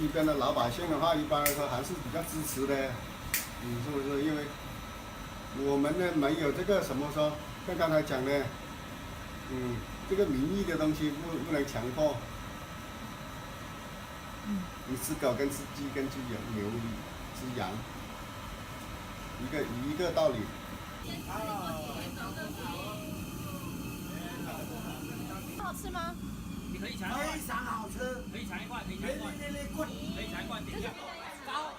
一边的老百姓的话，一般来说还是比较支持的，是不是？因为我们呢没有这个什么说，像刚才讲的，这个民意的东西不能强迫。你吃狗跟吃鸡跟吃牛吃羊，一个道理。好吃吗？你可以尝一块，非常好吃，可以尝一块，可以尝一块，可以尝一块，点一下高。